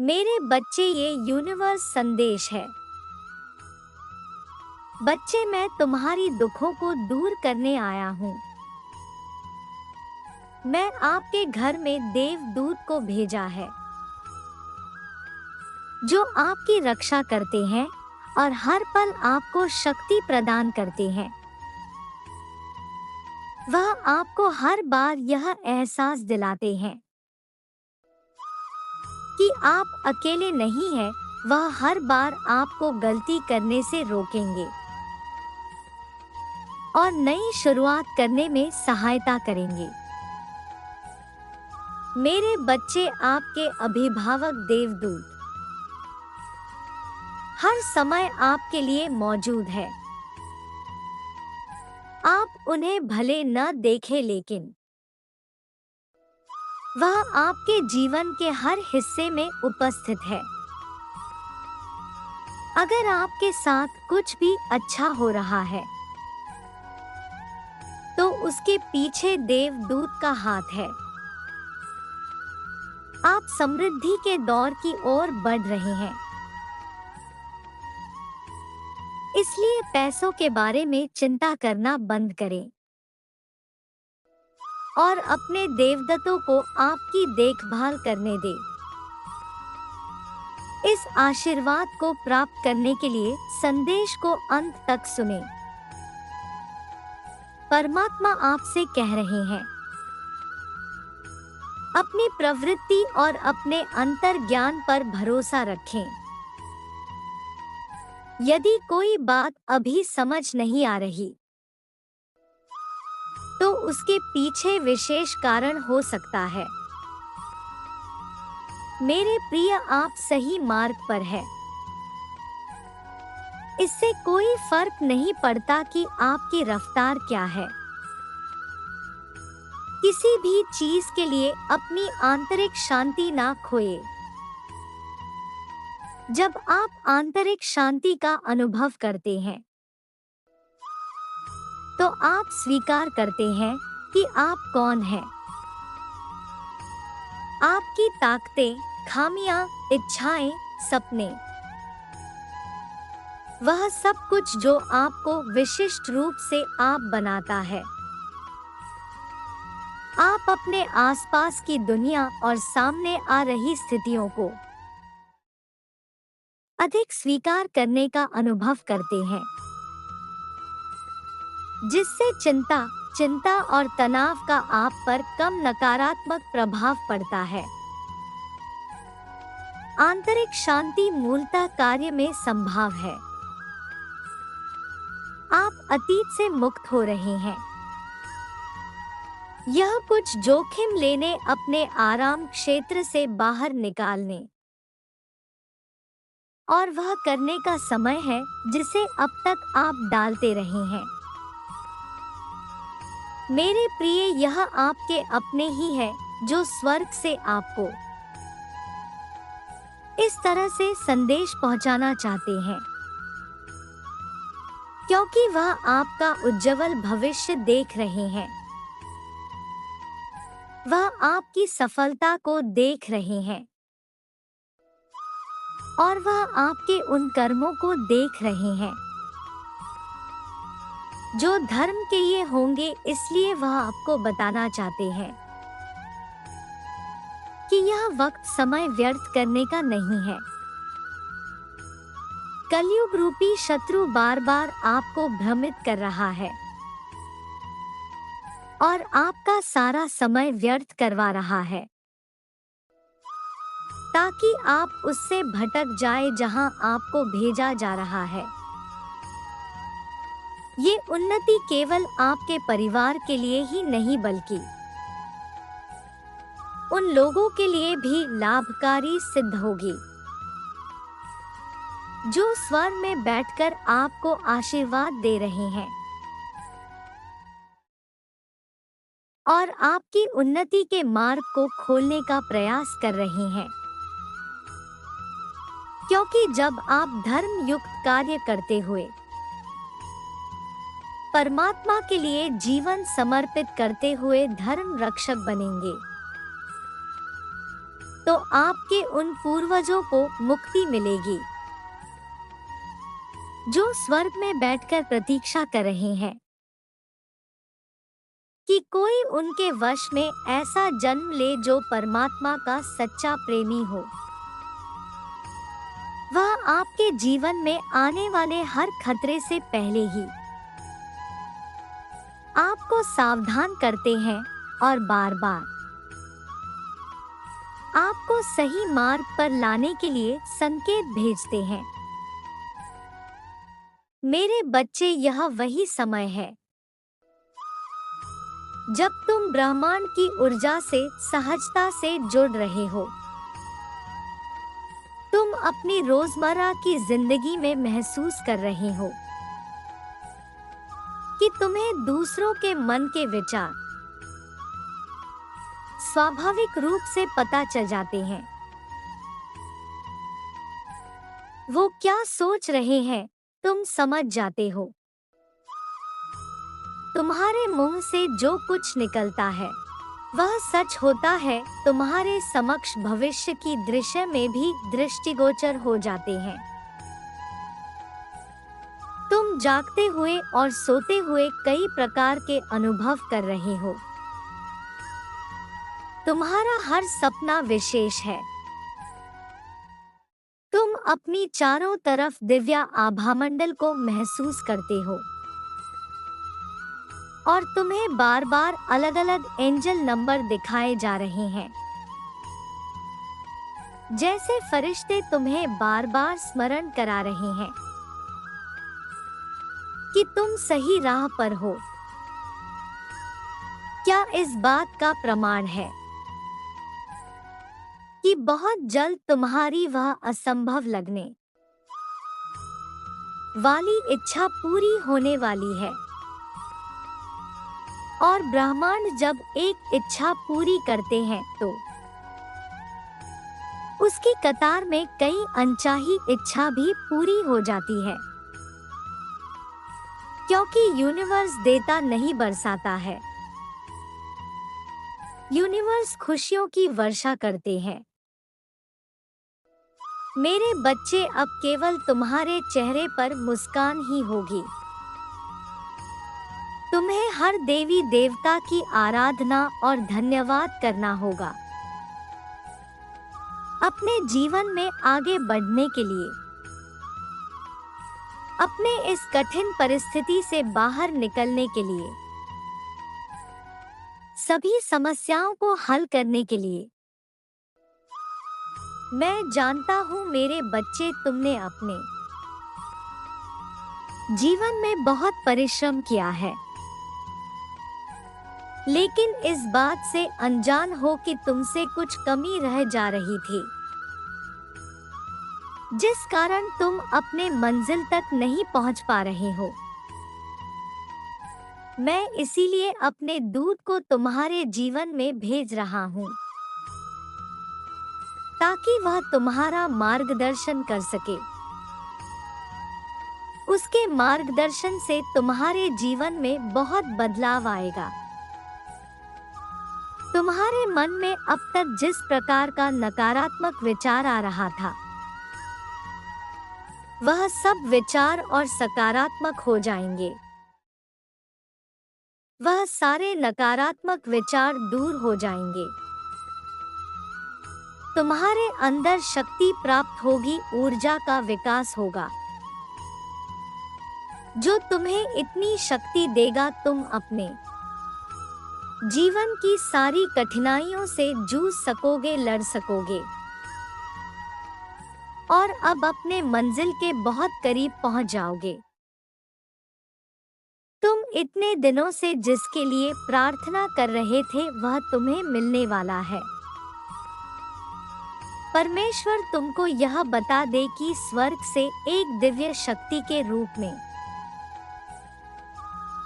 मेरे बच्चे, ये यूनिवर्स संदेश है। बच्चे, मैं तुम्हारी दुखों को दूर करने आया हूँ। मैं आपके घर में देवदूत को भेजा है, जो आपकी रक्षा करते हैं और हर पल आपको शक्ति प्रदान करते हैं। वह आपको हर बार यह एहसास दिलाते हैं कि आप अकेले नहीं हैं। वह हर बार आपको गलती करने से रोकेंगे और नई शुरुआत करने में सहायता करेंगे। मेरे बच्चे, आपके अभिभावक देवदूत हर समय आपके लिए मौजूद है। आप उन्हें भले न देखें, लेकिन वह आपके जीवन के हर हिस्से में उपस्थित है। अगर आपके साथ कुछ भी अच्छा हो रहा है, तो उसके पीछे देवदूत का हाथ है। आप समृद्धि के दौर की ओर बढ़ रहे हैं, इसलिए पैसों के बारे में चिंता करना बंद करें और अपने देवदूतों को आपकी देखभाल करने दें। इस आशीर्वाद को प्राप्त करने के लिए संदेश को अंत तक सुनें। परमात्मा आपसे कह रहे हैं, अपनी प्रवृत्ति और अपने अंतर्ज्ञान पर भरोसा रखें। यदि कोई बात अभी समझ नहीं आ रही, तो उसके पीछे विशेष कारण हो सकता है। मेरे प्रिय, आप सही मार्ग पर हैं। इससे कोई फर्क नहीं पड़ता कि आपकी रफ्तार क्या है। किसी भी चीज के लिए अपनी आंतरिक शांति ना खोए। जब आप आंतरिक शांति का अनुभव करते हैं, तो आप स्वीकार करते हैं कि आप कौन हैं। आपकी ताकतें, खामियां, इच्छाएं, सपने, वह सब कुछ जो आपको विशिष्ट रूप से आप बनाता है। आप अपने आसपास की दुनिया और सामने आ रही स्थितियों को अधिक स्वीकार करने का अनुभव करते हैं, जिससे चिंता और तनाव का आप पर कम नकारात्मक प्रभाव पड़ता है। आंतरिक शांति मूलतः कार्य में संभव है। आप अतीत से मुक्त हो रहे हैं। यह कुछ जोखिम लेने, अपने आराम क्षेत्र से बाहर निकालने और वह करने का समय है जिसे अब तक आप डालते रहे हैं। मेरे प्रिय, यह आपके अपने ही है जो स्वर्ग से आपको इस तरह से संदेश पहुंचाना चाहते हैं, क्योंकि वह आपका उज्जवल भविष्य देख रहे हैं। वह आपकी सफलता को देख रहे हैं और वह आपके उन कर्मों को देख रहे हैं जो धर्म के लिए होंगे। इसलिए वह आपको बताना चाहते हैं कि यह वक्त समय व्यर्थ करने का नहीं है। कलयुग रूपी शत्रु बार बार आपको भ्रमित कर रहा है और आपका सारा समय व्यर्थ करवा रहा है, ताकि आप उससे भटक जाए जहां आपको भेजा जा रहा है। ये उन्नति केवल आपके परिवार के लिए ही नहीं, बल्कि उन लोगों के लिए भी लाभकारी सिद्ध होगी जो स्वर्ग में बैठकर आपको आशीर्वाद दे रहे हैं और आपकी उन्नति के मार्ग को खोलने का प्रयास कर रहे हैं। क्योंकि जब आप धर्म युक्त कार्य करते हुए परमात्मा के लिए जीवन समर्पित करते हुए धर्म रक्षक बनेंगे, तो आपके उन पूर्वजों को मुक्ति मिलेगी जो स्वर्ग में बैठकर प्रतीक्षा कर रहे हैं कि कोई उनके वश में ऐसा जन्म ले जो परमात्मा का सच्चा प्रेमी हो। वह आपके जीवन में आने वाले हर खतरे से पहले ही आपको सावधान करते हैं और बार बार आपको सही मार्ग पर लाने के लिए संकेत भेजते हैं। मेरे बच्चे, यह वही समय है जब तुम ब्रह्मांड की ऊर्जा से सहजता से जुड़ रहे हो। तुम अपनी रोजमर्रा की जिंदगी में महसूस कर रहे हो कि तुम्हें दूसरों के मन के विचार स्वाभाविक रूप से पता चल जाते हैं। वो क्या सोच रहे हैं तुम समझ जाते हो। तुम्हारे मुंह से जो कुछ निकलता है वह सच होता है। तुम्हारे समक्ष भविष्य की दृश्य में भी दृष्टिगोचर हो जाते हैं। तुम जागते हुए और सोते हुए कई प्रकार के अनुभव कर रहे हो। तुम्हारा हर सपना विशेष है। तुम अपनी चारों तरफ दिव्य आभामंडल को महसूस करते हो और तुम्हें बार बार अलग अलग एंजल नंबर दिखाए जा रहे हैं। जैसे फरिश्ते तुम्हें बार बार स्मरण करा रहे हैं कि तुम सही राह पर हो। क्या इस बात का प्रमाण है कि बहुत जल्द तुम्हारी वह असंभव लगने वाली इच्छा पूरी होने वाली है। और ब्रह्मांड जब एक इच्छा पूरी करते हैं तो उसकी कतार में कई अनचाही इच्छा भी पूरी हो जाती है, क्योंकि यूनिवर्स देता नहीं बरसाता है। यूनिवर्स खुशियों की वर्षा करते हैं। मेरे बच्चे, अब केवल तुम्हारे चेहरे पर मुस्कान ही होगी। तुम्हें हर देवी देवता की आराधना और धन्यवाद करना होगा अपने जीवन में आगे बढ़ने के लिए, अपने इस कठिन परिस्थिति से बाहर निकलने के लिए, सभी समस्याओं को हल करने के लिए। मैं जानता हूँ मेरे बच्चे, तुमने अपने जीवन में बहुत परिश्रम किया है, लेकिन इस बात से अनजान हो कि तुमसे कुछ कमी रह जा रही थी, जिस कारण तुम अपने मंजिल तक नहीं पहुंच पा रहे हो। मैं इसीलिए अपने दूत को तुम्हारे जीवन में भेज रहा हूँ ताकि वह तुम्हारा मार्गदर्शन कर सके। उसके मार्गदर्शन से तुम्हारे जीवन में बहुत बदलाव आएगा। तुम्हारे मन में अब तक जिस प्रकार का नकारात्मक विचार आ रहा था, वह सब विचार और सकारात्मक हो जाएंगे। वह सारे नकारात्मक विचार दूर हो जाएंगे। तुम्हारे अंदर शक्ति प्राप्त होगी, ऊर्जा का विकास होगा जो तुम्हें इतनी शक्ति देगा तुम अपने जीवन की सारी कठिनाइयों से जूझ सकोगे, लड़ सकोगे और अब अपने मंजिल के बहुत करीब पहुंच जाओगे। तुम इतने दिनों से जिसके लिए प्रार्थना कर रहे थे वह तुम्हें मिलने वाला है। परमेश्वर तुमको यह बता दे कि स्वर्ग से एक दिव्य शक्ति के रूप में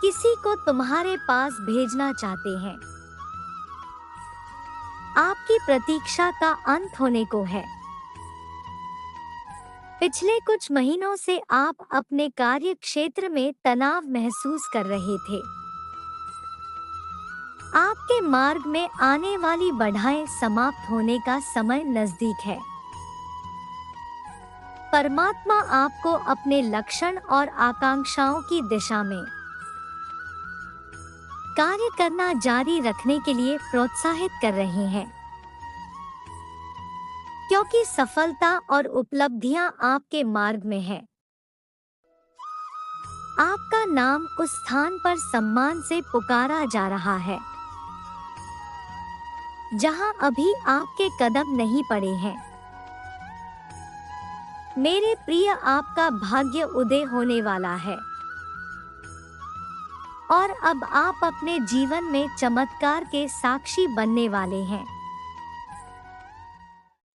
किसी को तुम्हारे पास भेजना चाहते हैं। आपकी प्रतीक्षा का अंत होने को है। पिछले कुछ महीनों से आप अपने कार्य क्षेत्र में तनाव महसूस कर रहे थे। आपके मार्ग में आने वाली बाधाएं समाप्त होने का समय नजदीक है। परमात्मा आपको अपने लक्ष्य और आकांक्षाओं की दिशा में कार्य करना जारी रखने के लिए प्रोत्साहित कर रहे हैं, क्योंकि सफलता और उपलब्धियां आपके मार्ग में है। आपका नाम उस स्थान पर सम्मान से पुकारा जा रहा है जहां अभी आपके कदम नहीं पड़े हैं। मेरे प्रिय, आपका भाग्य उदय होने वाला है और अब आप अपने जीवन में चमत्कार के साक्षी बनने वाले हैं।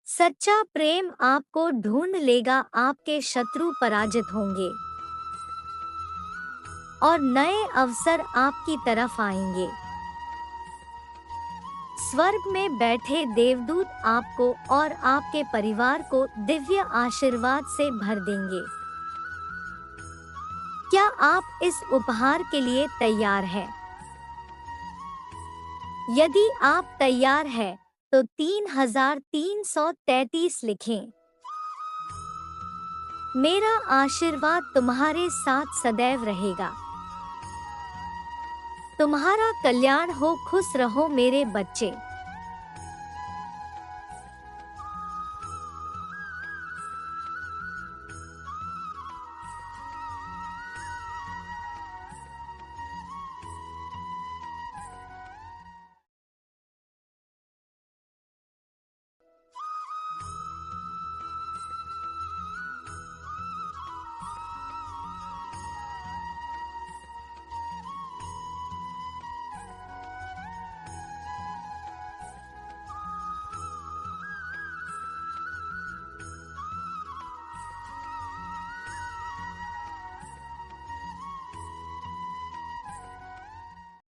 सच्चा प्रेम आपको ढूंढ लेगा, आपके शत्रु पराजित होंगे और नए अवसर आपकी तरफ आएंगे। स्वर्ग में बैठे देवदूत आपको और आपके परिवार को दिव्य आशीर्वाद से भर देंगे। क्या आप इस उपहार के लिए तैयार हैं? यदि आप तैयार हैं, तो 3333 लिखें। मेरा आशीर्वाद तुम्हारे साथ सदैव रहेगा। तुम्हारा कल्याण हो, खुश रहो मेरे बच्चे।